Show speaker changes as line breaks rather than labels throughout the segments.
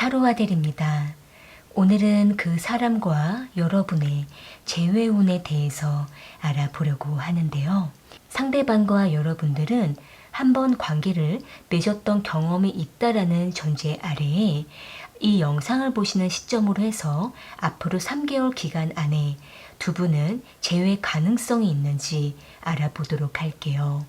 타로 아델입니다. 오늘은 그 사람과 여러분의 재회운에 대해서 알아보려고 하는데요. 상대방과 여러분들은 한번 관계를 맺었던 경험이 있다라는 전제 아래에 이 영상을 보시는 시점으로 해서 앞으로 3개월 기간 안에 두 분은 재회 가능성이 있는지 알아보도록 할게요.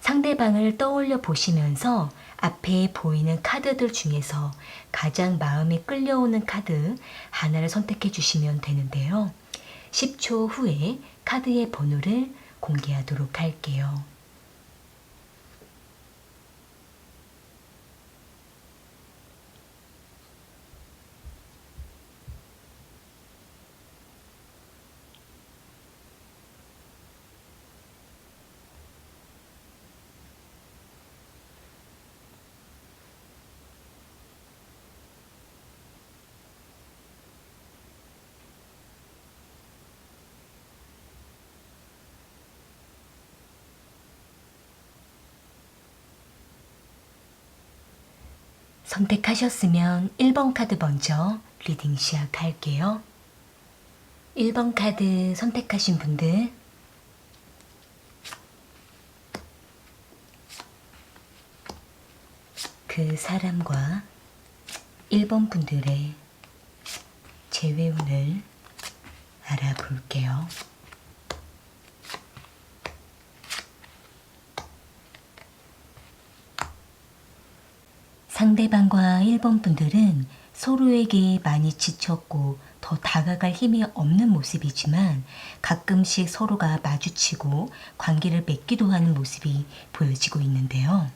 상대방을 떠올려 보시면서 앞에 보이는 카드들 중에서 가장 마음에 끌려오는 카드 하나를 선택해 주시면 되는데요. 10초 후에 카드의 번호를 공개하도록 할게요. 선택하셨으면 1번 카드 먼저 리딩 시작할게요. 1번 카드 선택하신 분들 그 사람과 1번 분들의 재회운을 알아볼게요. 상대방과 1번 분들은 서로에게 많이 지쳤고 더 다가갈 힘이 없는 모습이지만 가끔씩 서로가 마주치고 관계를 맺기도 하는 모습이 보여지고 있는데요.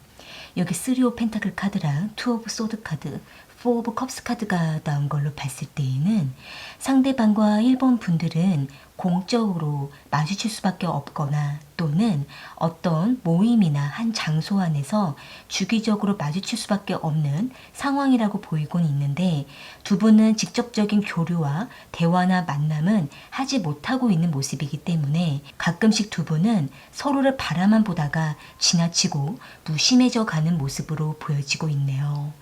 여기 3 오브 펜타클 카드랑 2 오브 소드 카드, 4 오브 컵스 카드가 나온 걸로 봤을 때에는 상대방과 1번 분들은 공적으로 마주칠 수밖에 없거나 또는 어떤 모임이나 한 장소 안에서 주기적으로 마주칠 수밖에 없는 상황이라고 보이곤 있는데 두 분은 직접적인 교류와 대화나 만남은 하지 못하고 있는 모습이기 때문에 가끔씩 두 분은 서로를 바라만 보다가 지나치고 무심해져 가는 모습으로 보여지고 있네요.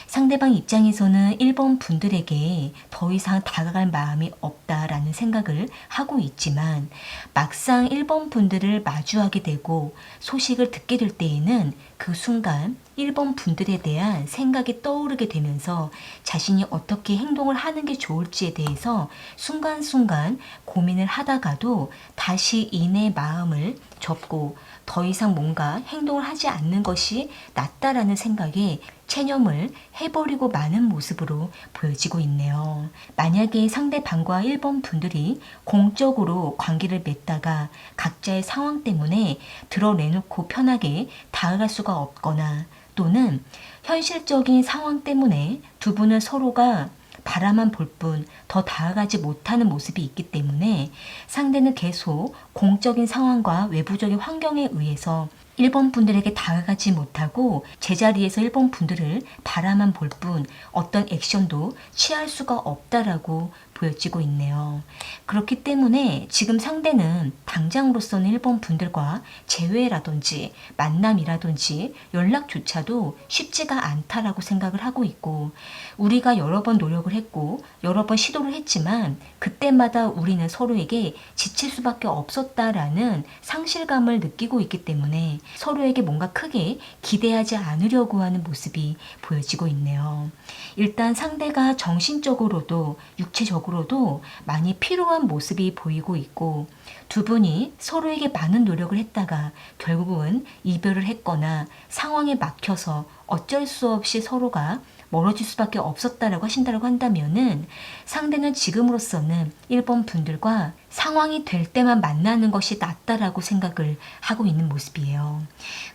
상대방 입장에서는 1번 분들에게 더 이상 다가갈 마음이 없다라는 생각을 하고 있지만 막상 1번 분들을 마주하게 되고 소식을 듣게 될 때에는 그 순간 1번 분들에 대한 생각이 떠오르게 되면서 자신이 어떻게 행동을 하는 게 좋을지에 대해서 순간순간 고민을 하다가도 다시 이내 마음을 접고 더 이상 뭔가 행동을 하지 않는 것이 낫다라는 생각에 체념을 해버리고 마는 모습으로 보여지고 있네요. 만약에 상대방과 1번 분들이 공적으로 관계를 맺다가 각자의 상황 때문에 드러내놓고 편하게 다가갈 수가 없거나 또는 현실적인 상황 때문에 두 분은 서로가 바라만 볼 뿐 더 다가가지 못하는 모습이 있기 때문에 상대는 계속 공적인 상황과 외부적인 환경에 의해서 1번 분들에게 다가가지 못하고 제자리에서 1번 분들을 바라만 볼 뿐 어떤 액션도 취할 수가 없다라고 보여지고 있네요. 그렇기 때문에 지금 상대는 당장으로서는 1번 분들과 재회라든지 만남이라든지 연락조차도 쉽지가 않다라고 생각을 하고 있고 우리가 여러 번 노력을 했고 여러 번 시도를 했지만 그때마다 우리는 서로에게 지칠 수밖에 없었다라는 상실감을 느끼고 있기 때문에 서로에게 뭔가 크게 기대하지 않으려고 하는 모습이 보여지고 있네요. 일단 상대가 정신적으로도 육체적으로도 많이 피로한 모습이 보이고 있고 두 분이 서로에게 많은 노력을 했다가 결국은 이별을 했거나 상황에 막혀서 어쩔 수 없이 서로가 멀어질 수밖에 없었다라고 하신다고 한다면은 상대는 지금으로서는 1번 분들과 상황이 될 때만 만나는 것이 낫다라고 생각을 하고 있는 모습이에요.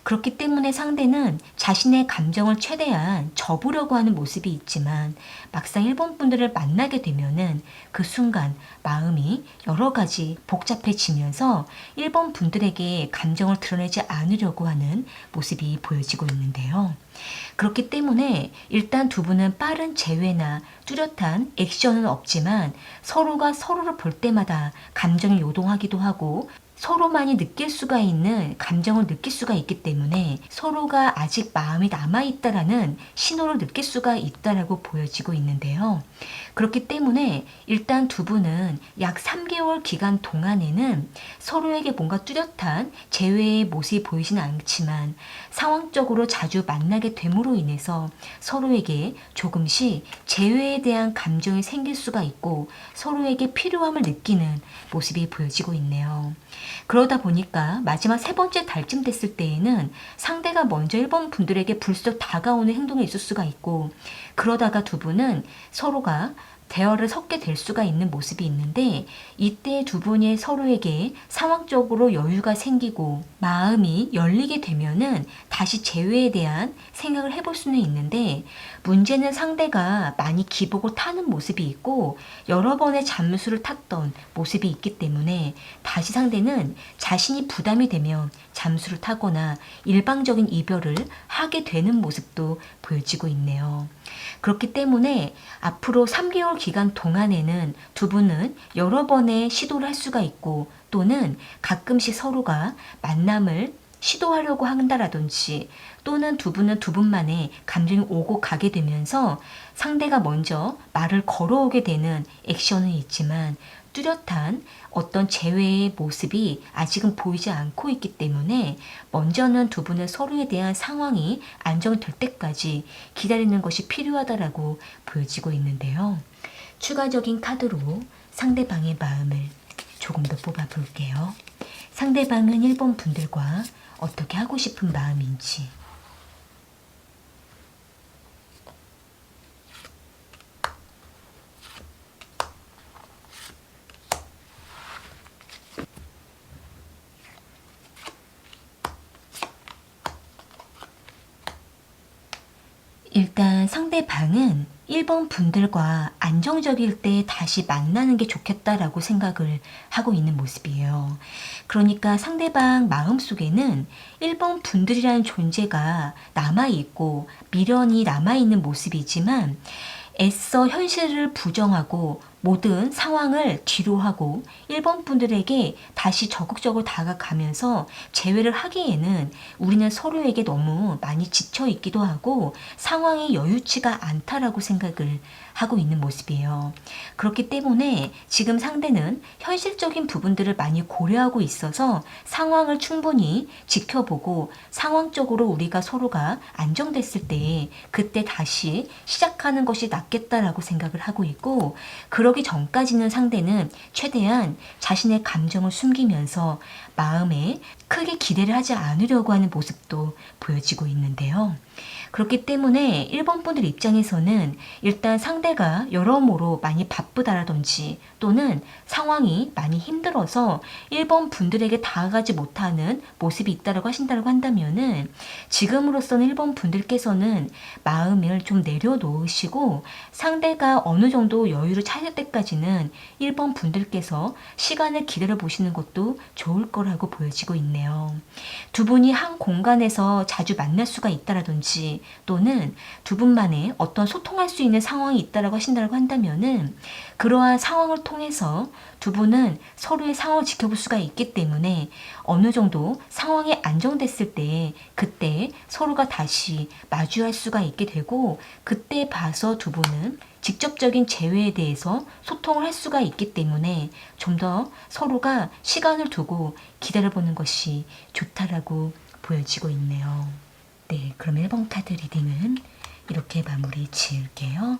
그렇기 때문에 상대는 자신의 감정을 최대한 접으려고 하는 모습이 있지만 막상 1번 분들을 만나게 되면은 그 순간 마음이 여러 가지 복잡해지면서 1번 분들에게 감정을 드러내지 않으려고 하는 모습이 보여지고 있는데요. 그렇기 때문에 일단 두 분은 빠른 재회나 뚜렷한 액션은 없지만 서로가 서로를 볼 때마다 감정이 요동하기도 하고 서로만이 느낄 수가 있는 감정을 느낄 수가 있기 때문에 서로가 아직 마음이 남아있다라는 신호를 느낄 수가 있다라고 보여지고 있는데요. 그렇기 때문에 일단 두 분은 약 3개월 기간 동안에는 서로에게 뭔가 뚜렷한 재회의 모습이 보이지는 않지만 상황적으로 자주 만나게 됨으로 인해서 서로에게 조금씩 재회에 대한 감정이 생길 수가 있고 서로에게 필요함을 느끼는 모습이 보여지고 있네요. 그러다 보니까 마지막 세 번째 달쯤 됐을 때에는 상대가 먼저 1번 분들에게 불쑥 다가오는 행동이 있을 수가 있고, 그러다가 두 분은 서로가 대화를 섞게 될 수가 있는 모습이 있는데, 이때 두 분이 서로에게 상황적으로 여유가 생기고 마음이 열리게 되면은 다시 재회에 대한 생각을 해볼 수는 있는데, 문제는 상대가 많이 기복을 타는 모습이 있고 여러 번의 잠수를 탔던 모습이 있기 때문에 다시 상대는 자신이 부담이 되면 잠수를 타거나 일방적인 이별을 하게 되는 모습도 보여지고 있네요. 그렇기 때문에 앞으로 3개월 기간 동안에는 두 분은 여러 번의 시도를 할 수가 있고, 또는 가끔씩 서로가 만남을 시도하려고 한다라든지, 또는 두 분은 두 분만의 감정이 오고 가게 되면서 상대가 먼저 말을 걸어오게 되는 액션은 있지만 뚜렷한 어떤 재회의 모습이 아직은 보이지 않고 있기 때문에 먼저는 두 분은 서로에 대한 상황이 안정될 때까지 기다리는 것이 필요하다라고 보여지고 있는데요. 추가적인 카드로 상대방의 마음을 조금 더 뽑아 볼게요. 상대방은 1번 분들과 어떻게 하고 싶은 마음인지. 일단 상대방은 1번 분들과 안정적일 때 다시 만나는 게 좋겠다라고 생각을 하고 있는 모습이에요. 그러니까 상대방 마음속에는 1번 분들이라는 존재가 남아있고 미련이 남아있는 모습이지만 애써 현실을 부정하고 모든 상황을 뒤로하고 1번 분들에게 다시 적극적으로 다가가면서 재회를 하기에는 우리는 서로에게 너무 많이 지쳐 있기도 하고 상황이 여유치가 않다라고 생각을 하고 있는 모습이에요. 그렇기 때문에 지금 상대는 현실적인 부분들을 많이 고려하고 있어서 상황을 충분히 지켜보고 상황적으로 우리가 서로가 안정됐을 때 그때 다시 시작하는 것이 낫겠다라고 생각을 하고 있고, 그러기 전까지는 상대는 최대한 자신의 감정을 숨기면서 마음에 크게 기대를 하지 않으려고 하는 모습도 보여지고 있는데요. 그렇기 때문에 1번 분들 입장에서는 일단 상대가 여러모로 많이 바쁘다라든지 또는 상황이 많이 힘들어서 1번 분들에게 다가가지 못하는 모습이 있다고 하신다고 한다면은 지금으로서는 1번 분들께서는 마음을 좀 내려놓으시고 상대가 어느 정도 여유를 찾을 때까지는 1번 분들께서 시간을 기다려 보시는 것도 좋을 거라고 보여지고 있네요. 두 분이 한 공간에서 자주 만날 수가 있다라든지 또는 두 분만의 어떤 소통할 수 있는 상황이 있다라고 하신다고 한다면은 그러한 상황을 통해서 두 분은 서로의 상황을 지켜볼 수가 있기 때문에 어느 정도 상황이 안정됐을 때 그때 서로가 다시 마주할 수가 있게 되고, 그때 봐서 두 분은 직접적인 재회에 대해서 소통을 할 수가 있기 때문에 좀 더 서로가 시간을 두고 기다려보는 것이 좋다라고 보여지고 있네요. 네, 그럼 1번 카드 리딩은 이렇게 마무리 지을게요.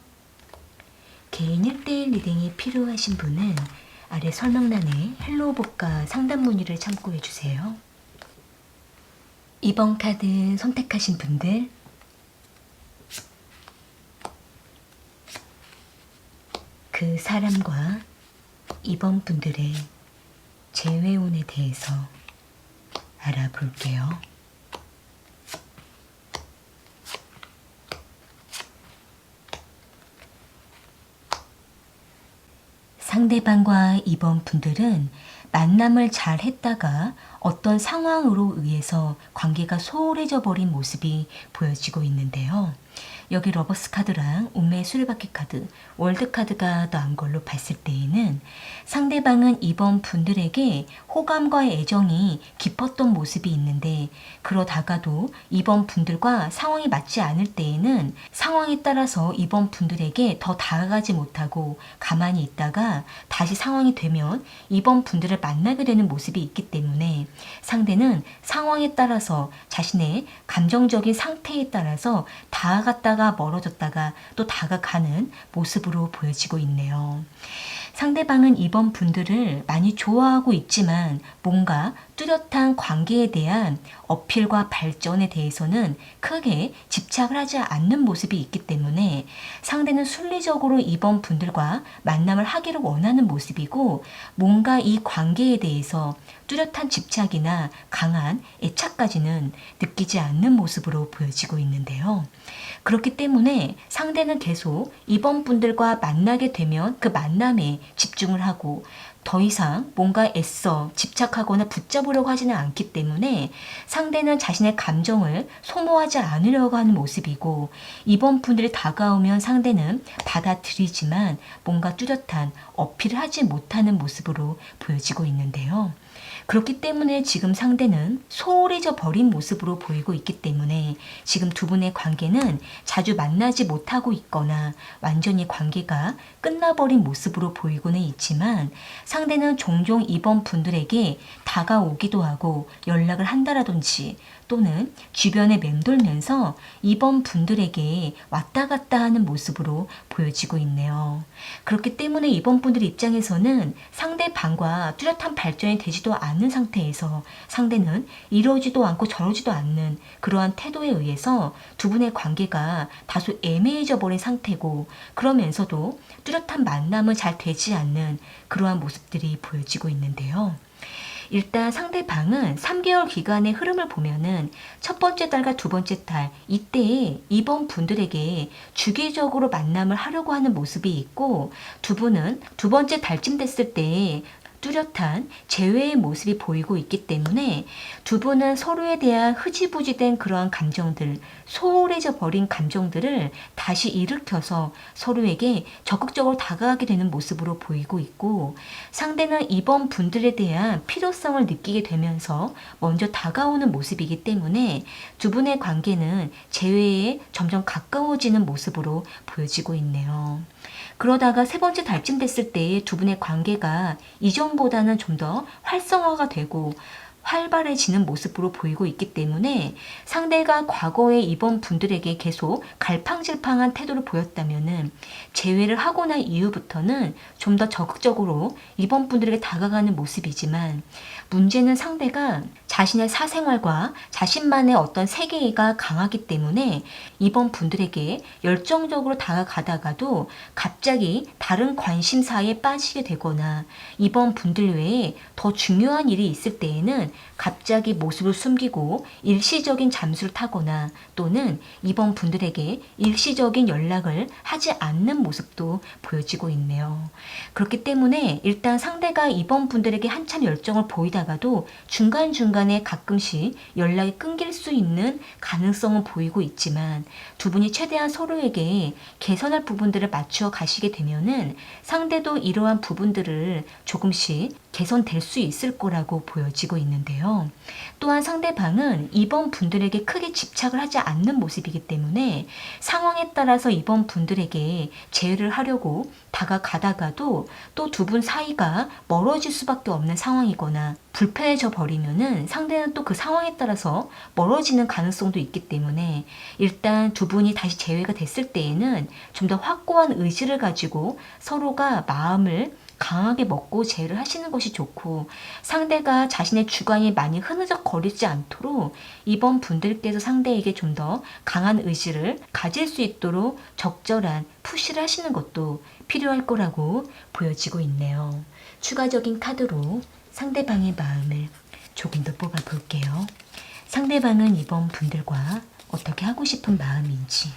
개인 1대1 리딩이 필요하신 분은 아래 설명란에 헬로우복과 상담 문의를 참고해주세요. 2번 카드 선택하신 분들, 그 사람과 2번 분들의 재회운에 대해서 알아볼게요. 상대방과 2번 분들은 만남을 잘 했다가 어떤 상황으로 의해서 관계가 소홀해져 버린 모습이 보여지고 있는데요. 여기 러버스 카드랑 운명의 수레바퀴 카드, 월드 카드가 더한 걸로 봤을 때에는 상대방은 이번 분들에게 호감과 애정이 깊었던 모습이 있는데, 그러다가도 이번 분들과 상황이 맞지 않을 때에는 상황에 따라서 이번 분들에게 더 다가가지 못하고 가만히 있다가 다시 상황이 되면 이번 분들을 만나게 되는 모습이 있기 때문에, 상대는 상황에 따라서 자신의 감정적인 상태에 따라서 다가갔다가 멀어졌다가 또 다가가는 모습으로 보여지고 있네요. 상대방은 이번 분들을 많이 좋아하고 있지만 뭔가 뚜렷한 관계에 대한 어필과 발전에 대해서는 크게 집착을 하지 않는 모습이 있기 때문에 상대는 순리적으로 이번 분들과 만남을 하기를 원하는 모습이고, 뭔가 이 관계에 대해서 뚜렷한 집착이나 강한 애착까지는 느끼지 않는 모습으로 보여지고 있는데요. 그렇기 때문에 상대는 계속 이번 분들과 만나게 되면 그 만남에 집중을 하고 더 이상 뭔가 애써 집착하거나 붙잡으려고 하지는 않기 때문에 상대는 자신의 감정을 소모하지 않으려고 하는 모습이고, 이번 분들이 다가오면 상대는 받아들이지만 뭔가 뚜렷한 어필을 하지 못하는 모습으로 보여지고 있는데요. 그렇기 때문에 지금 상대는 소홀해져 버린 모습으로 보이고 있기 때문에 지금 두 분의 관계는 자주 만나지 못하고 있거나 완전히 관계가 끝나버린 모습으로 보이고는 있지만, 상대는 종종 이번 분들에게 다가오기도 하고 연락을 한다라든지 또는 주변에 맴돌면서 이번 분들에게 왔다 갔다 하는 모습으로 보여지고 있네요. 그렇기 때문에 이번 분들 입장에서는 상대방과 뚜렷한 발전이 되지도 않는 상태에서 상대는 이러지도 않고 저러지도 않는 그러한 태도에 의해서 두 분의 관계가 다소 애매해져 버린 상태고, 그러면서도 뚜렷한 만남은 잘 되지 않는 그러한 모습들이 보여지고 있는데요. 일단 상대방은 3개월 기간의 흐름을 보면은 첫 번째 달과 두 번째 달, 이때에 이번 분들에게 주기적으로 만남을 하려고 하는 모습이 있고, 두 분은 두 번째 달쯤 됐을 때 뚜렷한 재회의 모습이 보이고 있기 때문에 두 분은 서로에 대한 흐지부지된 그러한 감정들, 소홀해져 버린 감정들을 다시 일으켜서 서로에게 적극적으로 다가가게 되는 모습으로 보이고 있고, 상대는 이번 분들에 대한 필요성을 느끼게 되면서 먼저 다가오는 모습이기 때문에 두 분의 관계는 재회에 점점 가까워지는 모습으로 보여지고 있네요. 그러다가 세 번째 달쯤 됐을 때 두 분의 관계가 이전보다는 좀 더 활성화가 되고 활발해지는 모습으로 보이고 있기 때문에 상대가 과거에 이번 분들에게 계속 갈팡질팡한 태도를 보였다면은 재회를 하고 난 이후부터는 좀 더 적극적으로 이번 분들에게 다가가는 모습이지만, 문제는 상대가 자신의 사생활과 자신만의 어떤 세계가 강하기 때문에 이번 분들에게 열정적으로 다가가다가도 갑자기 다른 관심사에 빠지게 되거나 이번 분들 외에 더 중요한 일이 있을 때에는 갑자기 모습을 숨기고 일시적인 잠수를 타거나 또는 이번 분들에게 일시적인 연락을 하지 않는 모습도 보여지고 있네요. 그렇기 때문에 일단 상대가 이번 분들에게 한참 열정을 보이다가도 중간중간에 가끔씩 연락이 끊길 수 있는 가능성은 보이고 있지만, 두 분이 최대한 서로에게 개선할 부분들을 맞추어 가시게 되면은 상대도 이러한 부분들을 조금씩 개선될 수 있을 거라고 보여지고 있는데요. 또한 상대방은 이번 분들에게 크게 집착을 하지 않는 모습이기 때문에 상황에 따라서 이번 분들에게 제의를 하려고 다가가다가도 또 두 분 사이가 멀어질 수밖에 없는 상황이거나 불편해져 버리면은 상대는 또 그 상황에 따라서 멀어지는 가능성도 있기 때문에 일단 두 분이 다시 재회가 됐을 때에는 좀 더 확고한 의지를 가지고 서로가 마음을 강하게 먹고 제의를 하시는 것이 좋고, 상대가 자신의 주관이 많이 흐느적거리지 않도록 이번 분들께서 상대에게 좀 더 강한 의지를 가질 수 있도록 적절한 푸시를 하시는 것도 필요할 거라고 보여지고 있네요. 추가적인 카드로 상대방의 마음을 조금 더 뽑아 볼게요. 상대방은 이번 분들과 어떻게 하고 싶은 마음인지.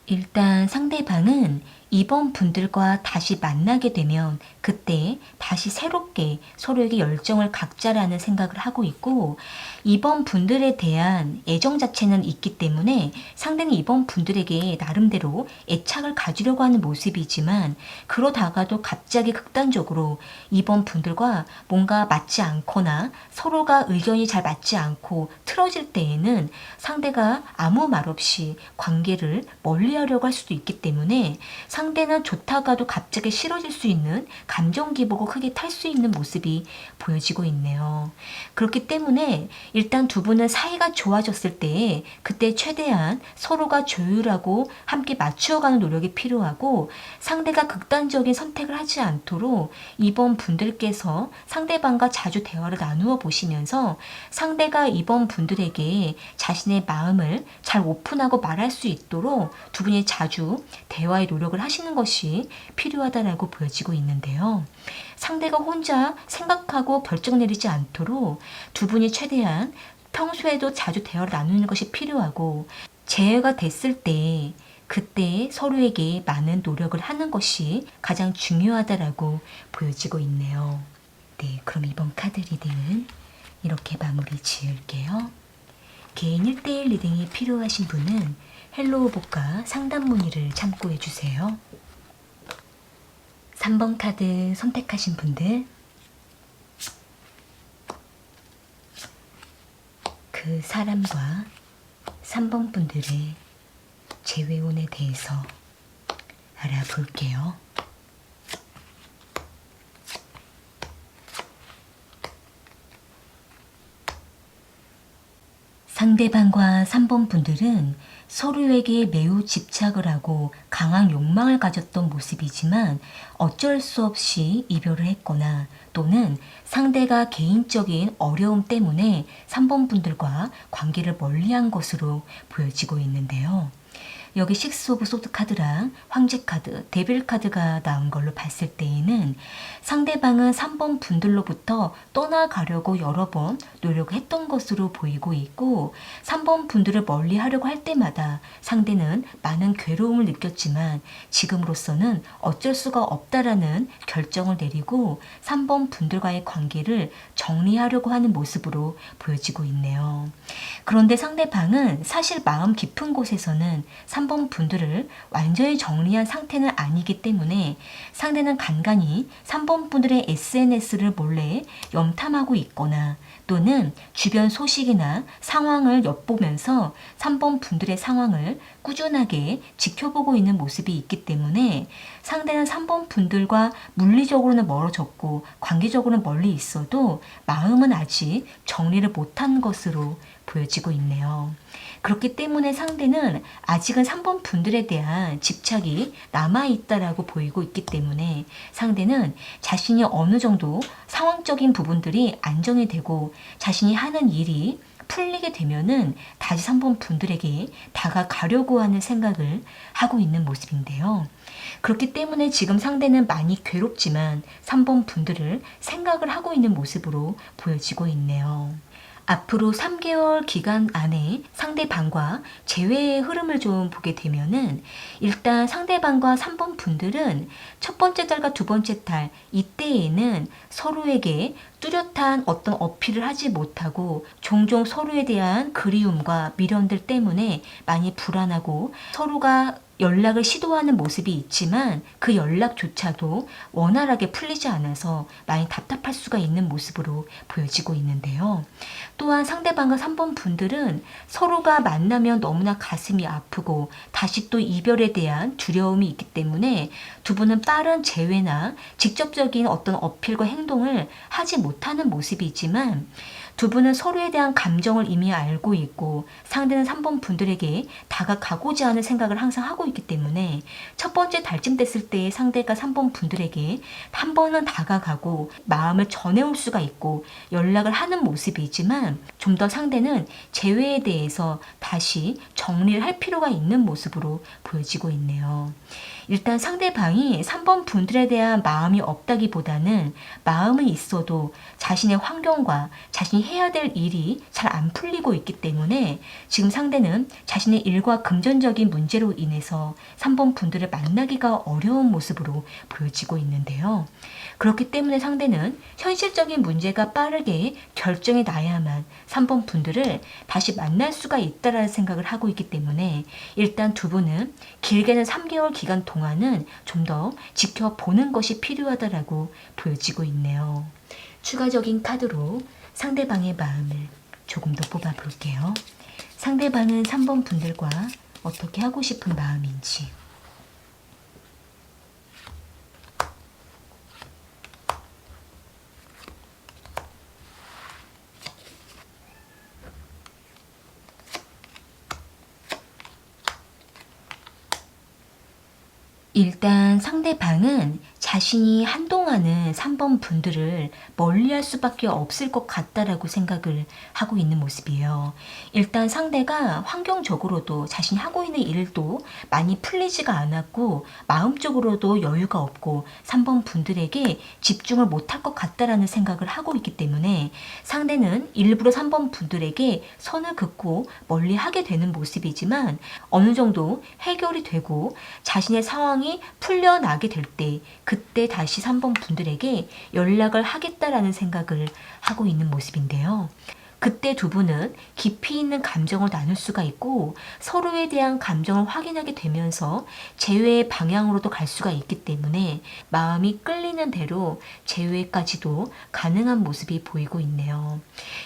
일단 상대방은 이번 분들과 다시 만나게 되면 그때 다시 새롭게 서로에게 열정을 갖자라는 생각을 하고 있고, 이번 분들에 대한 애정 자체는 있기 때문에 상대는 이번 분들에게 나름대로 애착을 가지려고 하는 모습이지만, 그러다가도 갑자기 극단적으로 이번 분들과 뭔가 맞지 않거나 서로가 의견이 잘 맞지 않고 틀어질 때에는 상대가 아무 말 없이 관계를 멀리하려고 할 수도 있기 때문에, 상대는 좋다가도 갑자기 싫어질 수 있는 감정 기복을 크게 탈 수 있는 모습이 보여지고 있네요. 그렇기 때문에 일단 두 분은 사이가 좋아졌을 때 그때 최대한 서로가 조율하고 함께 맞추어가는 노력이 필요하고, 상대가 극단적인 선택을 하지 않도록 이번 분들께서 상대방과 자주 대화를 나누어 보시면서 상대가 이번 분들에게 자신의 마음을 잘 오픈하고 말할 수 있도록 두 분이 자주 대화의 노력을 하시는 것이 필요하다라고 보여지고 있는데요. 상대가 혼자 생각하고 결정 내리지 않도록 두 분이 최대한 평소에도 자주 대화를 나누는 것이 필요하고, 재해가 됐을 때 그때 서로에게 많은 노력을 하는 것이 가장 중요하다라고 보여지고 있네요. 네, 그럼 이번 카드 리딩은 이렇게 마무리 지을게요. 개인 1대1 리딩이 필요하신 분은 헬로우복과 상담 문의를 참고해주세요. 3번 카드 선택하신 분들, 그 사람과 3번 분들의 재회원에 대해서 알아볼게요. 상대방과 3번 분들은 서로에게 매우 집착을 하고 강한 욕망을 가졌던 모습이지만 어쩔 수 없이 이별을 했거나, 또는 상대가 개인적인 어려움 때문에 3번 분들과 관계를 멀리한 것으로 보여지고 있는데요. 여기 식스 오브 소드 카드랑 황제 카드, 데빌 카드가 나온 걸로 봤을 때에는 상대방은 3번 분들로부터 떠나가려고 여러 번 노력을 했던 것으로 보이고 있고, 3번 분들을 멀리 하려고 할 때마다 상대는 많은 괴로움을 느꼈지만 지금으로서는 어쩔 수가 없다라는 결정을 내리고 3번 분들과의 관계를 정리하려고 하는 모습으로 보여지고 있네요. 그런데 상대방은 사실 마음 깊은 곳에서는 3번 분들을 완전히 정리한 상태는 아니기 때문에 상대는 간간히 3번 분들의 SNS를 몰래 염탐하고 있거나, 또는 주변 소식이나 상황을 엿보면서 3번 분들의 상황을 꾸준하게 지켜보고 있는 모습이 있기 때문에 상대는 3번 분들과 물리적으로는 멀어졌고 관계적으로는 멀리 있어도 마음은 아직 정리를 못한 것으로 보여지고 있네요. 그렇기 때문에 상대는 아직은 3번 분들에 대한 집착이 남아있다라고 보이고 있기 때문에 상대는 자신이 어느 정도 상황적인 부분들이 안정이 되고 자신이 하는 일이 풀리게 되면은 다시 3번 분들에게 다가가려고 하는 생각을 하고 있는 모습인데요. 그렇기 때문에 지금 상대는 많이 괴롭지만 3번 분들을 생각을 하고 있는 모습으로 보여지고 있네요. 앞으로 3개월 기간 안에 상대방과 재회의 흐름을 좀 보게 되면은, 일단 상대방과 3번 분들은 첫 번째 달과 두 번째 달 이때에는 서로에게 뚜렷한 어떤 어필을 하지 못하고 종종 서로에 대한 그리움과 미련들 때문에 많이 불안하고 서로가 연락을 시도하는 모습이 있지만 그 연락조차도 원활하게 풀리지 않아서 많이 답답할 수가 있는 모습으로 보여지고 있는데요. 또한 상대방과 3번 분들은 서로가 만나면 너무나 가슴이 아프고 다시 또 이별에 대한 두려움이 있기 때문에 두 분은 빠른 재회나 직접적인 어떤 어필과 행동을 하지 못하는 모습이지만, 두 분은 서로에 대한 감정을 이미 알고 있고 상대는 3번 분들에게 다가가고자 하는 생각을 항상 하고 있기 때문에 첫 번째 달쯤 됐을 때 상대가 3번 분들에게 한 번은 다가가고 마음을 전해올 수가 있고 연락을 하는 모습이지만, 좀 더 상대는 재회에 대해서 다시 정리를 할 필요가 있는 모습으로 보여지고 있네요. 일단 상대방이 3번 분들에 대한 마음이 없다기보다는 마음은 있어도 자신의 환경과 자신이 해야 될 일이 잘 안 풀리고 있기 때문에 지금 상대는 자신의 일과 금전적인 문제로 인해서 3번 분들을 만나기가 어려운 모습으로 보여지고 있는데요. 그렇기 때문에 상대는 현실적인 문제가 빠르게 결정이 나야만 3번 분들을 다시 만날 수가 있다라는 생각을 하고 있기 때문에 일단 두 분은 길게는 3개월 기간 동안은 좀 더 지켜보는 것이 필요하다라고 보여지고 있네요. 추가적인 카드로 상대방의 마음을 조금 더 뽑아볼게요. 상대방은 3번 분들과 어떻게 하고 싶은 마음인지. 일단 상대방은 자신이 한동안은 3번 분들을 멀리할 수밖에 없을 것 같다라고 생각을 하고 있는 모습이에요. 일단 상대가 환경적으로도 자신이 하고 있는 일도 많이 풀리지가 않았고 마음적으로도 여유가 없고 3번 분들에게 집중을 못할 것 같다라는 생각을 하고 있기 때문에 상대는 일부러 3번 분들에게 선을 긋고 멀리하게 되는 모습이지만 어느 정도 해결이 되고 자신의 상황이 풀려나게 될 때 그때 다시 3번 분들에게 연락을 하겠다라는 생각을 하고 있는 모습인데요. 그때 두 분은 깊이 있는 감정을 나눌 수가 있고 서로에 대한 감정을 확인하게 되면서 재회의 방향으로도 갈 수가 있기 때문에 마음이 끌리는 대로 재회까지도 가능한 모습이 보이고 있네요.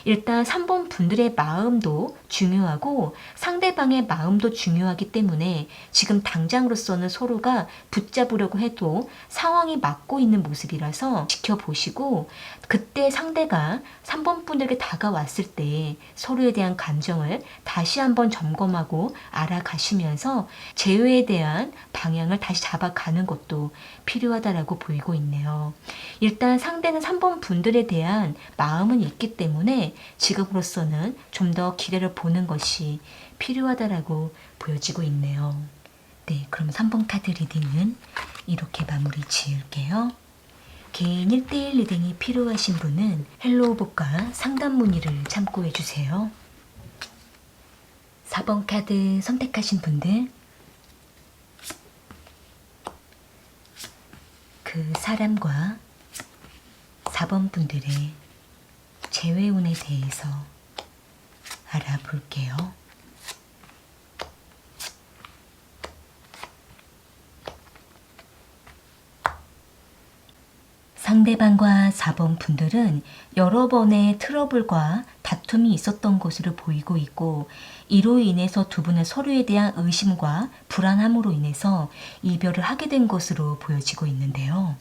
일단 3번 분들의 마음도 중요하고 상대방의 마음도 중요하기 때문에 지금 당장으로서는 서로가 붙잡으려고 해도 상황이 맞고 있는 모습이라서 지켜보시고 그때 상대가 3번 분들에게 다가왔을 때 서로에 대한 감정을 다시 한번 점검하고 알아가시면서 재회에 대한 방향을 다시 잡아가는 것도 필요하다라고 보이고 있네요. 일단 상대는 3번 분들에 대한 마음은 있기 때문에 지금으로서는 좀 더 기회를 보는 것이 필요하다라고 보여지고 있네요. 네, 그럼 3번 카드 리딩은 이렇게 마무리 지을게요. 개인 1대1 리딩이 필요하신 분은 헬로우북과 상담 문의를 참고해주세요. 4번 카드 선택하신 분들, 그 사람과 4번 분들의 재회운에 대해서 알아볼게요. 상대방과 4번 분들은 여러 번의 트러블과 다툼이 있었던 것으로 보이고 있고 이로 인해서 두 분은 서로에 대한 의심과 불안함으로 인해서 이별을 하게 된 것으로 보여지고 있는데요.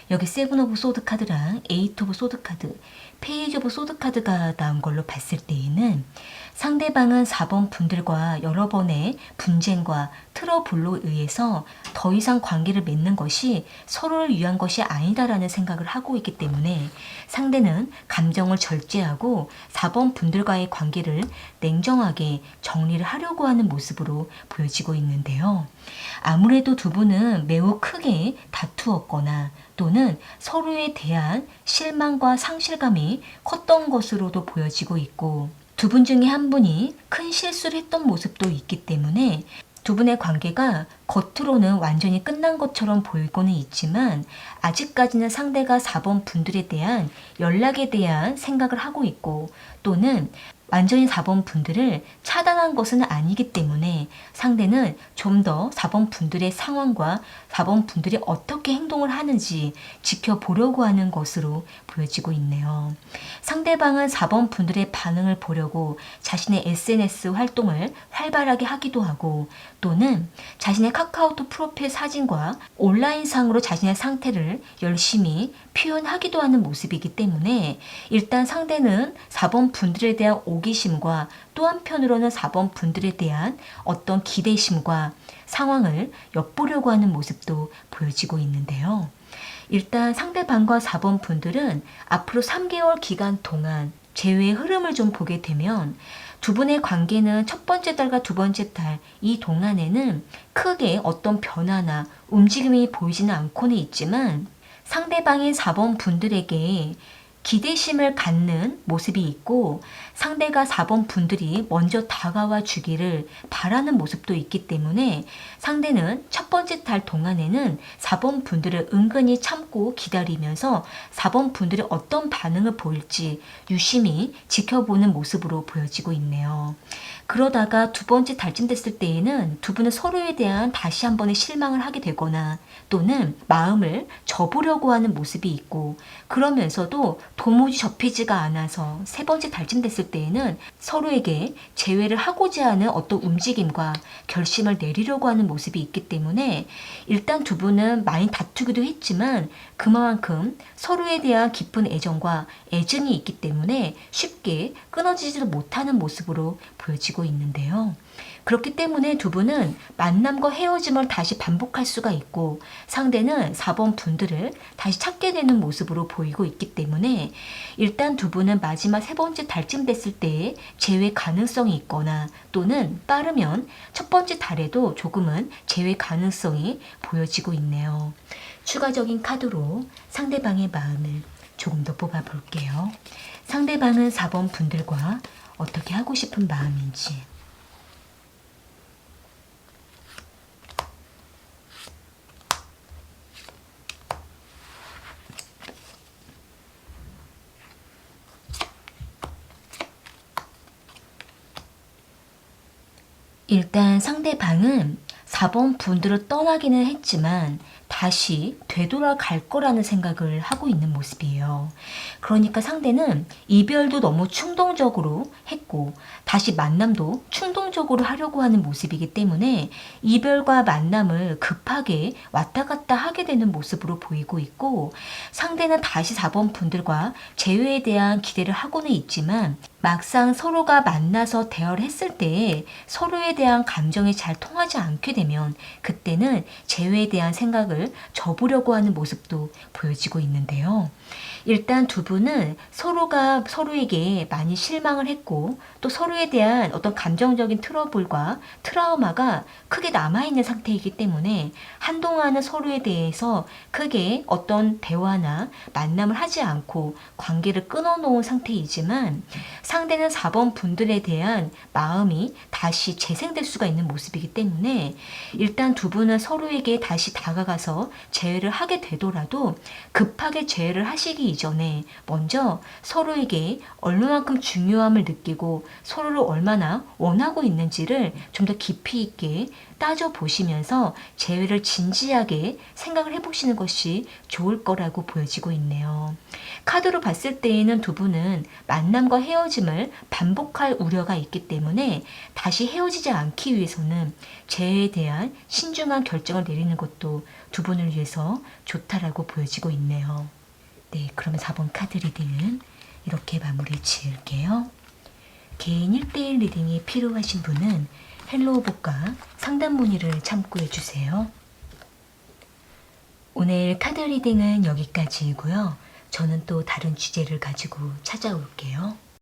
여기 세븐 오브 소드 카드랑 에이트 오브 소드 카드, 페이지 오브 소드 카드가 나온 걸로 봤을 때에는 상대방은 4번 분들과 여러 번의 분쟁과 트러블로 의해서 더 이상 관계를 맺는 것이 서로를 위한 것이 아니다라는 생각을 하고 있기 때문에 상대는 감정을 절제하고 4번 분들과의 관계를 냉정하게 정리를 하려고 하는 모습으로 보여지고 있는데요. 아무래도 두 분은 매우 크게 다투었거나 또는 서로에 대한 실망과 상실감이 컸던 것으로도 보여지고 있고 두 분 중에 한 분이 큰 실수를 했던 모습도 있기 때문에 두 분의 관계가 겉으로는 완전히 끝난 것처럼 보이고는 있지만 아직까지는 상대가 4번 분들에 대한 연락에 대한 생각을 하고 있고 또는 완전히 4번 분들을 차단한 것은 아니기 때문에 상대는 좀 더 4번 분들의 상황과 4번 분들이 어떻게 행동을 하는지 지켜보려고 하는 것으로 보여지고 있네요. 상대방은 4번 분들의 반응을 보려고 자신의 SNS 활동을 활발하게 하기도 하고 또는 자신의 카카오톡 프로필 사진과 온라인상으로 자신의 상태를 열심히 표현하기도 하는 모습이기 때문에 일단 상대는 4번 분들에 대한 호기심과 또 한편으로는 4번 분들에 대한 어떤 기대심과 상황을 엿보려고 하는 모습도 보여지고 있는데요. 일단 상대방과 4번 분들은 앞으로 3개월 기간 동안 재회의 흐름을 좀 보게 되면 두 분의 관계는 첫 번째 달과 두 번째 달 이 동안에는 크게 어떤 변화나 움직임이 보이지는 않고는 있지만 상대방인 4번 분들에게 기대심을 갖는 모습이 있고 상대가 4번 분들이 먼저 다가와 주기를 바라는 모습도 있기 때문에 상대는 첫 번째 달 동안에는 4번 분들을 은근히 참고 기다리면서 4번 분들이 어떤 반응을 보일지 유심히 지켜보는 모습으로 보여지고 있네요. 그러다가 두 번째 달쯤 됐을 때에는 두 분은 서로에 대한 다시 한 번의 실망을 하게 되거나 또는 마음을 접으려고 하는 모습이 있고 그러면서도 도무지 접히지가 않아서 세 번째 달쯤 됐을 때에는 서로에게 재회를 하고자 하는 어떤 움직임과 결심을 내리려고 하는 모습이 있기 때문에 일단 두 분은 많이 다투기도 했지만 그만큼 서로에 대한 깊은 애정과 애증이 있기 때문에 쉽게 끊어지지도 못하는 모습으로 보여지고 있는데요. 그렇기 때문에 두 분은 만남과 헤어짐을 다시 반복할 수가 있고 상대는 4번 분들을 다시 찾게 되는 모습으로 보이고 있기 때문에 일단 두 분은 마지막 세 번째 달쯤 됐을 때에 재회 가능성이 있거나 또는 빠르면 첫 번째 달에도 조금은 재회 가능성이 보여지고 있네요. 추가적인 카드로 상대방의 마음을 조금 더 뽑아 볼게요. 상대방은 4번 분들과 어떻게 하고 싶은 마음인지. 일단 상대방은 4번 분들을 떠나기는 했지만 다시 되돌아갈 거라는 생각을 하고 있는 모습이에요. 그러니까 상대는 이별도 너무 충동적으로 했고 다시 만남도 충동적으로 하려고 하는 모습이기 때문에 이별과 만남을 급하게 왔다 갔다 하게 되는 모습으로 보이고 있고 상대는 다시 4번 분들과 재회에 대한 기대를 하고는 있지만 막상 서로가 만나서 대화를 했을 때 서로에 대한 감정이 잘 통하지 않게 되면 그때는 재회에 대한 생각을 접으려고 하는 모습도 보여지고 있는데요. 일단 두 분은 서로가 서로에게 많이 실망을 했고 또 서로에 대한 어떤 감정적인 트러블과 트라우마가 크게 남아있는 상태이기 때문에 한동안은 서로에 대해서 크게 어떤 대화나 만남을 하지 않고 관계를 끊어놓은 상태이지만 상대는 4번 분들에 대한 마음이 다시 재생될 수가 있는 모습이기 때문에 일단 두 분은 서로에게 다시 다가가서 재회를 하게 되더라도 급하게 재회를 하시기 이전에 먼저 서로에게 얼마만큼 중요함을 느끼고 서로를 얼마나 원하고 있는지를 좀 더 깊이 있게 따져보시면서 재회를 진지하게 생각을 해보시는 것이 좋을 거라고 보여지고 있네요. 카드로 봤을 때에는 두 분은 만남과 헤어짐을 반복할 우려가 있기 때문에 다시 헤어지지 않기 위해서는 재회에 대한 신중한 결정을 내리는 것도 두 분을 위해서 좋다라고 보여지고 있네요. 네, 그러면 4번 카드 리딩은 이렇게 마무리 지을게요. 개인 1대1 리딩이 필요하신 분은 헬로우북과 상담 문의를 참고해 주세요. 오늘 카드 리딩은 여기까지이고요. 저는 또 다른 주제를 가지고 찾아올게요.